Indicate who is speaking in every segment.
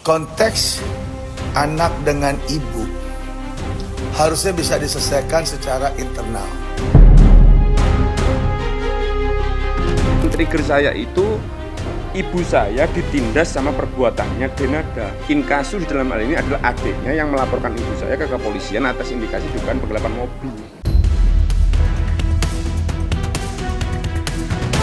Speaker 1: konteks anak dengan ibu harusnya bisa diselesaikan secara internal.
Speaker 2: Trigger saya itu ibu saya ditindas sama perbuatannya Denada. Inkasu di dalam hal ini adalah adiknya yang melaporkan ibu saya ke kepolisian atas indikasi dugaan penggelapan mobil.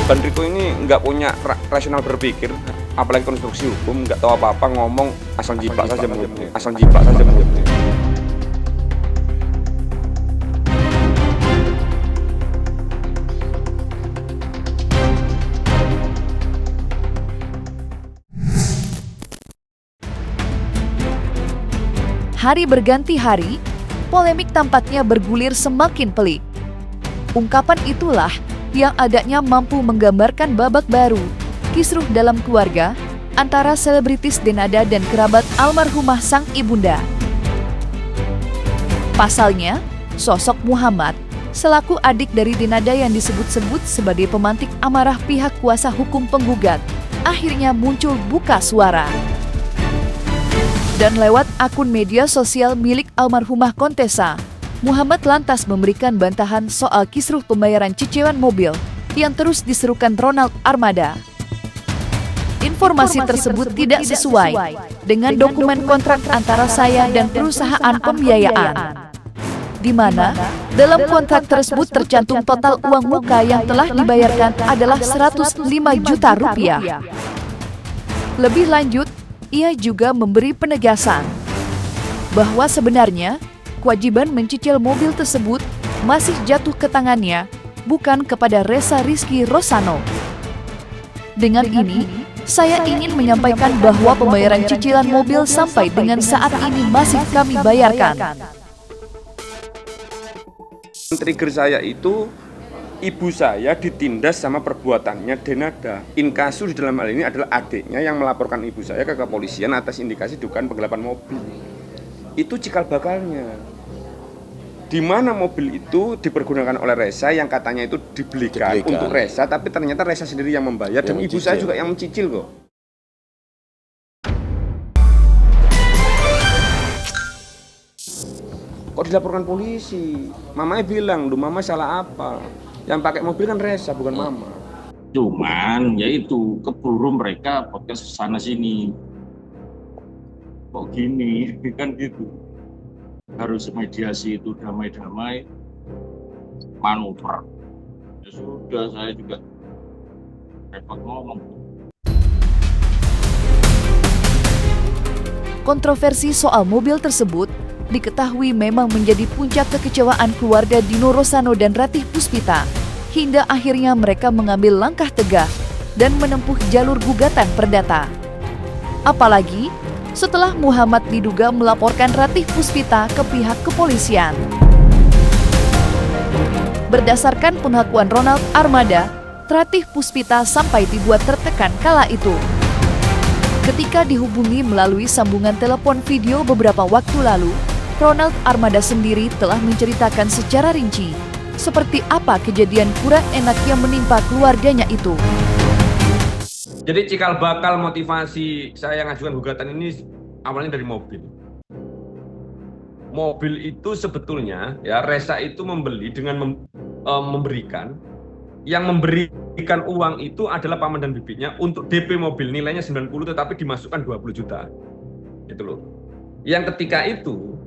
Speaker 2: Bang Riko ini nggak punya rasional berpikir, apalagi konstruksi hukum, nggak tahu apa-apa, ngomong asal jiplak saja mulutnya.
Speaker 3: Hari berganti hari, polemik tampaknya bergulir semakin pelik. Ungkapan itulah yang agaknya mampu menggambarkan babak baru kisruh dalam keluarga antara selebritis Denada dan kerabat almarhumah sang ibunda. Pasalnya, sosok Muhammad selaku adik dari Denada yang disebut-sebut sebagai pemantik amarah pihak kuasa hukum penggugat akhirnya muncul buka suara. Dan lewat akun media sosial milik almarhumah Kontesa, Muhammad lantas memberikan bantahan soal kisruh pembayaran cicilan mobil yang terus diserukan Ronald Armada. Informasi tersebut tidak sesuai dengan dokumen kontrak antara saya dan perusahaan pembiayaan, di mana dalam kontrak tersebut tercantum total uang muka yang telah dibayarkan adalah 105 juta rupiah. Lebih lanjut, ia juga memberi penegasan bahwa sebenarnya kewajiban mencicil mobil tersebut masih jatuh ke tangannya, bukan kepada Reza Rizky Rosano. Dengan ini, saya ingin menyampaikan bahwa pembayaran cicilan mobil sampai dengan saat ini masih kami bayarkan.
Speaker 2: Trigger saya itu ibu saya ditindas sama perbuatannya Denada. Inkasu di dalam hal ini adalah adiknya yang melaporkan ibu saya ke kepolisian atas indikasi dugaan penggelapan mobil. Itu cikal bakalnya. Di mana mobil itu dipergunakan oleh Reza yang katanya itu dibelikan untuk Reza, tapi ternyata Reza sendiri yang membayar dan ibu saya juga yang mencicil kok. Kok dilaporkan polisi? Mamanya bilang, "Duh, mama salah apa? Yang pakai mobil kan Reza, bukan mama."
Speaker 4: Cuman ya itu keburu mereka podcast sana sini. Kok gini kan gitu. Harus mediasi itu damai-damai, manuver. Ya sudah, saya juga repot ngomong.
Speaker 3: Kontroversi soal mobil tersebut diketahui memang menjadi puncak kekecewaan keluarga Dino Rosano dan Ratih Puspita, hingga akhirnya mereka mengambil langkah tegas dan menempuh jalur gugatan perdata. Apalagi setelah Muhammad diduga melaporkan Ratih Puspita ke pihak kepolisian. Berdasarkan pengakuan Ronald Armada, Ratih Puspita sampai dibuat tertekan kala itu. Ketika dihubungi melalui sambungan telepon video beberapa waktu lalu, Ronald Armada sendiri telah menceritakan secara rinci seperti apa kejadian kurang enak yang menimpa keluarganya itu.
Speaker 2: Jadi cikal bakal motivasi saya ngajukan gugatan ini awalnya dari mobil. Mobil itu sebetulnya ya Reza itu membeli dengan memberikan. Yang memberikan uang itu adalah paman dan bibinya untuk DP mobil nilainya 90 tetapi dimasukkan 20 juta. Itu loh. Yang ketika itu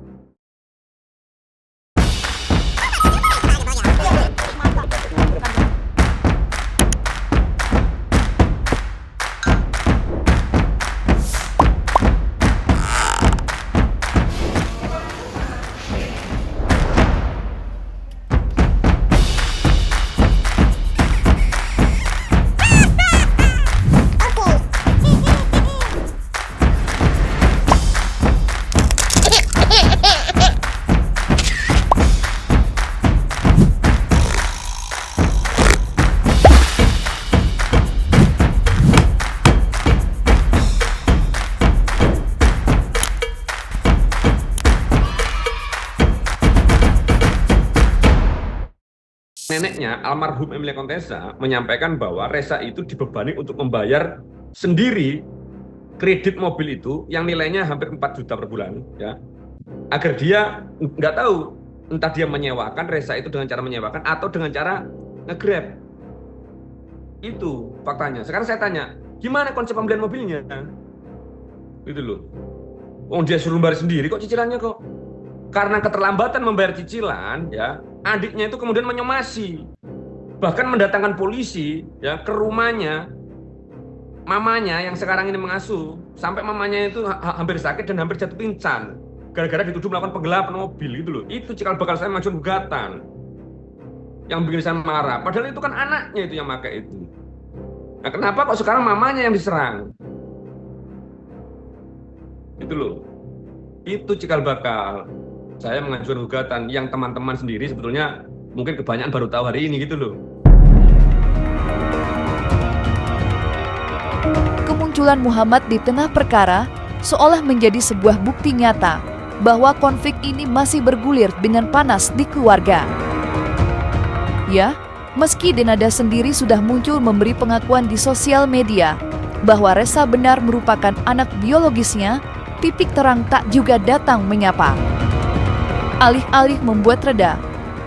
Speaker 2: neneknya almarhum Emilia Kontesa menyampaikan bahwa Reza itu dibebani untuk membayar sendiri kredit mobil itu yang nilainya hampir 4 juta per bulan, ya, agar dia nggak tahu entah dia menyewakan Resa itu dengan cara menyewakan atau dengan cara nge-grab. Itu faktanya. Sekarang saya tanya, gimana konsep pembelian mobilnya? Itu loh. Dia suruh bayar sendiri kok cicilannya kok. Karena keterlambatan membayar cicilan, ya, adiknya itu kemudian menyomasi. Bahkan mendatangkan polisi, ya, ke rumahnya mamanya yang sekarang ini mengasuh, sampai mamanya itu hampir sakit dan hampir jatuh pingsan gara-gara dituduh melakukan penggelapan mobil gitu loh. Itu cikal bakal saya majukan gugatan yang bikin saya marah, padahal itu kan anaknya itu yang pakai itu. Nah, kenapa kok sekarang mamanya yang diserang? Itu loh, itu cikal bakal saya mengajukan gugatan yang teman-teman sendiri sebetulnya mungkin kebanyakan baru tahu hari ini gitu loh.
Speaker 3: Kemunculan Muhammad di tengah perkara seolah menjadi sebuah bukti nyata bahwa konflik ini masih bergulir dengan panas di keluarga. Ya, meski Denada sendiri sudah muncul memberi pengakuan di sosial media bahwa Resa benar merupakan anak biologisnya, titik terang tak juga datang menyapa. Alih-alih membuat reda,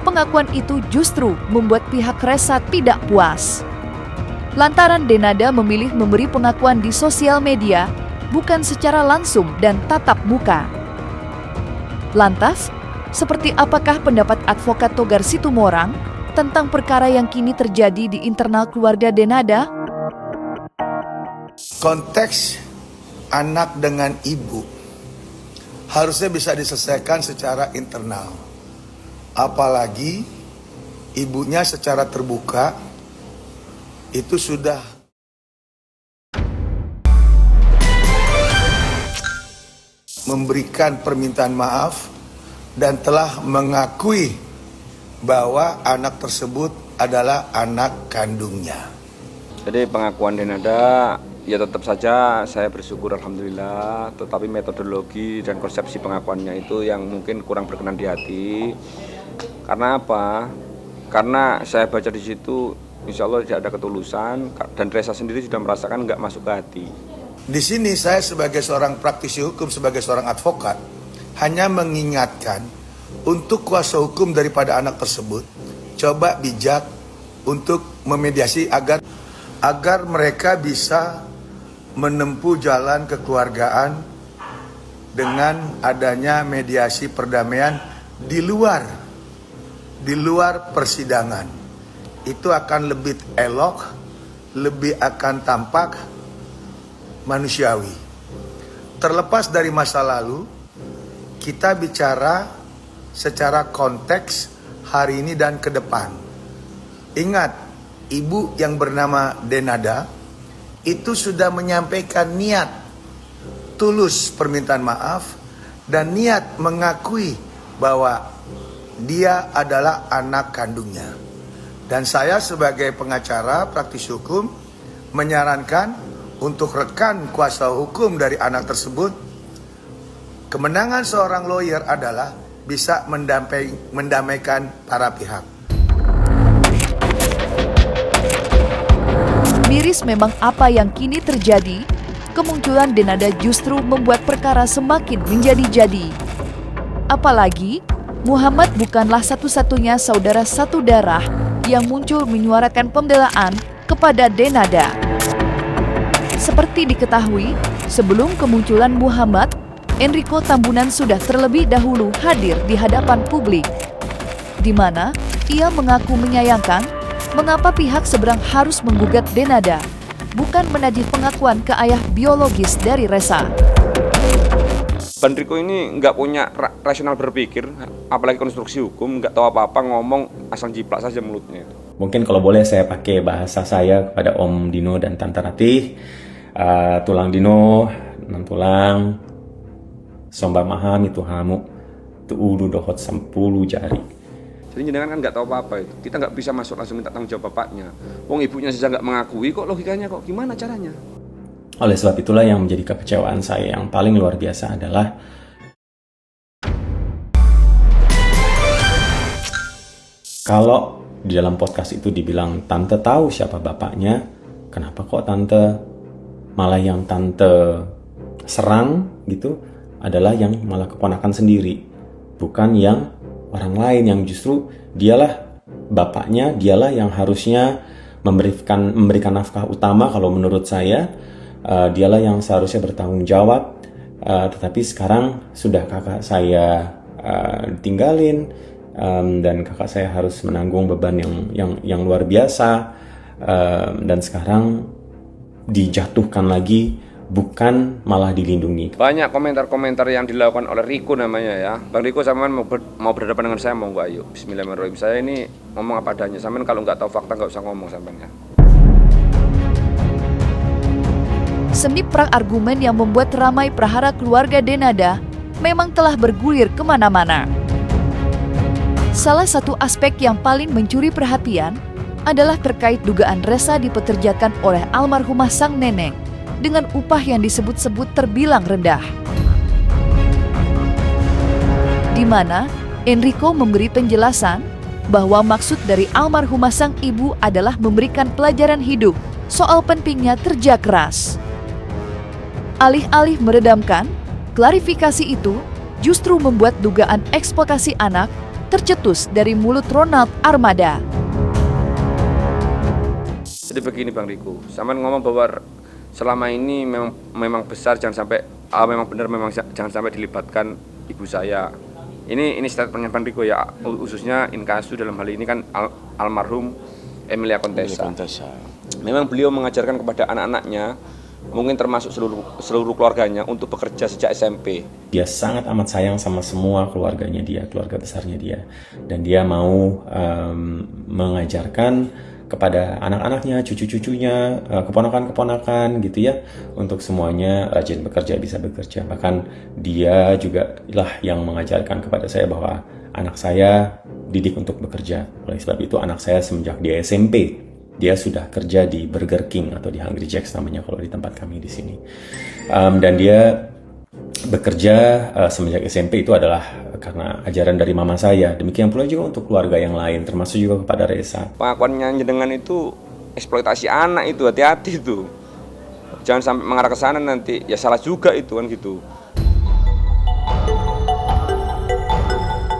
Speaker 3: pengakuan itu justru membuat pihak Resa tidak puas. Lantaran Denada memilih memberi pengakuan di sosial media bukan secara langsung dan tatap muka. Lantas, seperti apakah pendapat advokat Togar Situmorang tentang perkara yang kini terjadi di internal keluarga Denada?
Speaker 1: Konteks anak dengan ibu harusnya bisa diselesaikan secara internal. Apalagi ibunya secara terbuka itu sudah memberikan permintaan maaf dan telah mengakui bahwa anak tersebut adalah anak kandungnya.
Speaker 2: Jadi pengakuan Denada ya tetap saja saya bersyukur alhamdulillah, tetapi metodologi dan konsepsi pengakuannya itu yang mungkin kurang berkenan di hati. Karena apa? Karena saya baca di situ insya Allah tidak ada ketulusan dan Resa sendiri sudah merasakan nggak masuk ke hati.
Speaker 1: Di sini saya sebagai seorang praktisi hukum, sebagai seorang advokat, hanya mengingatkan untuk kuasa hukum daripada anak tersebut, coba bijak untuk memediasi agar mereka bisa menempuh jalan kekeluargaan dengan adanya mediasi perdamaian di luar persidangan. Itu akan lebih elok, lebih akan tampak manusiawi. Terlepas dari masa lalu, kita bicara secara konteks hari ini dan ke depan. Ingat, ibu yang bernama Denada itu sudah menyampaikan niat tulus permintaan maaf dan niat mengakui bahwa dia adalah anak kandungnya. Dan saya sebagai pengacara praktisi hukum menyarankan untuk rekan kuasa hukum dari anak tersebut, kemenangan seorang lawyer adalah bisa mendamaikan para pihak.
Speaker 3: Miris memang apa yang kini terjadi, kemunculan Denada justru membuat perkara semakin menjadi-jadi. Apalagi, Muhammad bukanlah satu-satunya saudara satu darah yang muncul menyuarakan pembelaan kepada Denada. Seperti diketahui, sebelum kemunculan Muhammad, Enrico Tambunan sudah terlebih dahulu hadir di hadapan publik, di mana ia mengaku menyayangkan mengapa pihak seberang harus menggugat Denada, bukan menagih pengakuan ke ayah biologis dari Resa.
Speaker 2: Bang Riko ini nggak punya rasional berpikir, apalagi konstruksi hukum, nggak tahu apa-apa, ngomong asal jiplak saja mulutnya.
Speaker 5: Mungkin kalau boleh saya pakai bahasa saya kepada Om Dino dan Tante Ratih. Tulang Dino, 6 tulang, somba mahami tuhamu, tuudu dohot 10 jari.
Speaker 2: Jadi jenengan kan nggak tahu apa-apa itu. Kita nggak bisa masuk langsung minta tanggung jawab bapaknya. Wong ibunya saja nggak mengakui, kok logikanya kok gimana caranya?
Speaker 5: Oleh sebab itulah yang menjadi kekecewaan saya yang paling luar biasa adalah kalau di dalam podcast itu dibilang Tante tahu siapa bapaknya, kenapa kok Tante malah yang Tante serang gitu adalah yang malah keponakan sendiri, bukan yang orang lain yang justru dialah bapaknya, dialah yang harusnya memberikan nafkah utama kalau menurut saya. Dialah yang seharusnya bertanggung jawab, tetapi sekarang sudah kakak saya ditinggalin, dan kakak saya harus menanggung beban yang luar biasa, dan sekarang dijatuhkan lagi, bukan malah dilindungi.
Speaker 2: Banyak komentar-komentar yang dilakukan oleh Riko namanya ya. Bang Riko, sampean mau berhadapan dengan saya, mau nggak? Ayo, bismillahirrahmanirrahim. Saya ini ngomong apa adanya. Sampean kalau nggak tahu fakta nggak usah ngomong sampean ya.
Speaker 3: Seni perang argumen yang membuat ramai prahara keluarga Denada memang telah bergulir kemana-mana. Salah satu aspek yang paling mencuri perhatian adalah terkait dugaan Resa dipekerjakan oleh almarhumah sang nenek dengan upah yang disebut-sebut terbilang rendah. Di mana Enrico memberi penjelasan bahwa maksud dari almarhumah sang ibu adalah memberikan pelajaran hidup soal pentingnya kerja keras. Alih-alih meredamkan, klarifikasi itu justru membuat dugaan eksploitasi anak tercetus dari mulut Ronald Armada.
Speaker 2: Jadi begini Bang Riko, sampean ngomong bahwa selama ini memang besar, jangan sampai memang benar, memang jangan sampai dilibatkan ibu saya. Ini statementnya Bang Riko ya, khususnya inkasu dalam hal ini kan almarhum Emilia Contessa. Memang beliau mengajarkan kepada anak-anaknya, mungkin termasuk seluruh keluarganya, untuk bekerja sejak SMP.
Speaker 5: Dia sangat amat sayang sama semua keluarganya dia, keluarga besarnya dia, dan dia mau mengajarkan kepada anak-anaknya, cucu-cucunya, keponakan-keponakan gitu ya, untuk semuanya rajin bekerja, bisa bekerja. Bahkan dia juga lah yang mengajarkan kepada saya bahwa anak saya didik untuk bekerja. Oleh sebab itu anak saya semenjak dia SMP, dia sudah kerja di Burger King atau di Hungry Jack's namanya kalau di tempat kami di sini. Dan dia bekerja semenjak SMP itu adalah karena ajaran dari mama saya. Demikian pula juga untuk keluarga yang lain, termasuk juga kepada Resa.
Speaker 2: Pengakuannya jenengan itu eksploitasi anak, itu hati-hati itu. Jangan sampai mengarah ke sana nanti, ya salah juga itu kan gitu.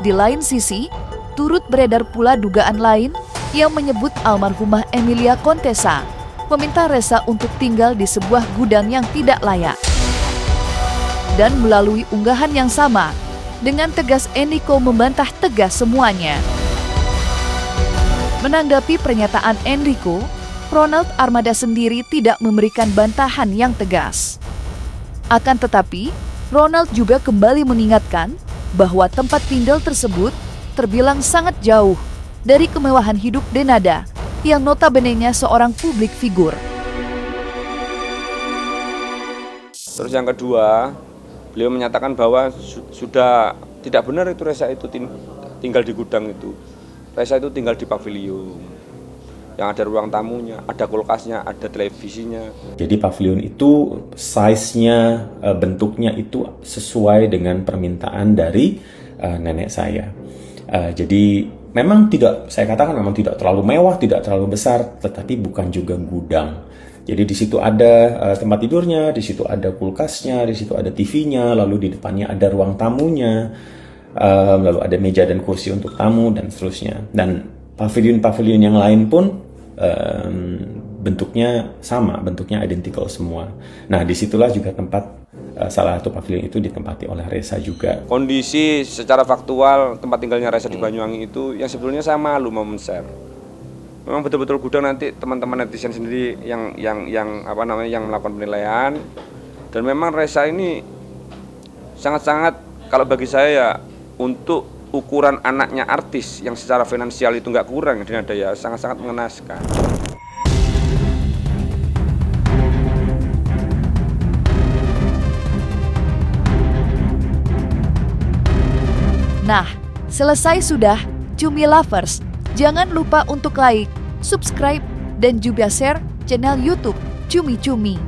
Speaker 3: Di lain sisi, turut beredar pula dugaan lain yang menyebut almarhumah Emilia Contessa meminta Resa untuk tinggal di sebuah gudang yang tidak layak. Dan melalui unggahan yang sama, dengan tegas Enrico membantah tegas semuanya. Menanggapi pernyataan Enrico, Ronald Armada sendiri tidak memberikan bantahan yang tegas. Akan tetapi, Ronald juga kembali mengingatkan bahwa tempat tinggal tersebut terbilang sangat jauh dari kemewahan hidup Denada yang notabene-nya seorang publik figur.
Speaker 2: Terus yang kedua, beliau menyatakan bahwa sudah tidak benar itu Resa itu tinggal di gudang itu. Resa itu tinggal di pavilion yang ada ruang tamunya, ada kulkasnya, ada televisinya. Jadi
Speaker 5: pavilion itu size-nya, bentuknya itu sesuai dengan permintaan dari nenek saya. Jadi memang saya katakan memang tidak terlalu mewah, tidak terlalu besar, tetapi bukan juga gudang. Jadi di situ ada tempat tidurnya, di situ ada kulkasnya, di situ ada TV-nya, lalu di depannya ada ruang tamunya, lalu ada meja dan kursi untuk tamu dan seterusnya. Dan pavilion-pavilion yang lain pun bentuknya sama, bentuknya identical semua. Nah, disitulah juga tempat salah satu pavilion itu ditempati oleh Resa juga.
Speaker 2: Kondisi secara faktual tempat tinggalnya Resa di Banyuwangi itu yang sebetulnya saya malu mau men-share. Memang betul-betul gudang, nanti teman-teman netizen sendiri yang melakukan penilaian. Dan memang Resa ini sangat-sangat, kalau bagi saya ya, untuk ukuran anaknya artis yang secara finansial itu nggak kurang, dan ada ya sangat-sangat mengenaskan.
Speaker 3: Nah, selesai sudah Cumi Lovers. Jangan lupa untuk like, subscribe, dan juga share channel YouTube Cumi Cumi.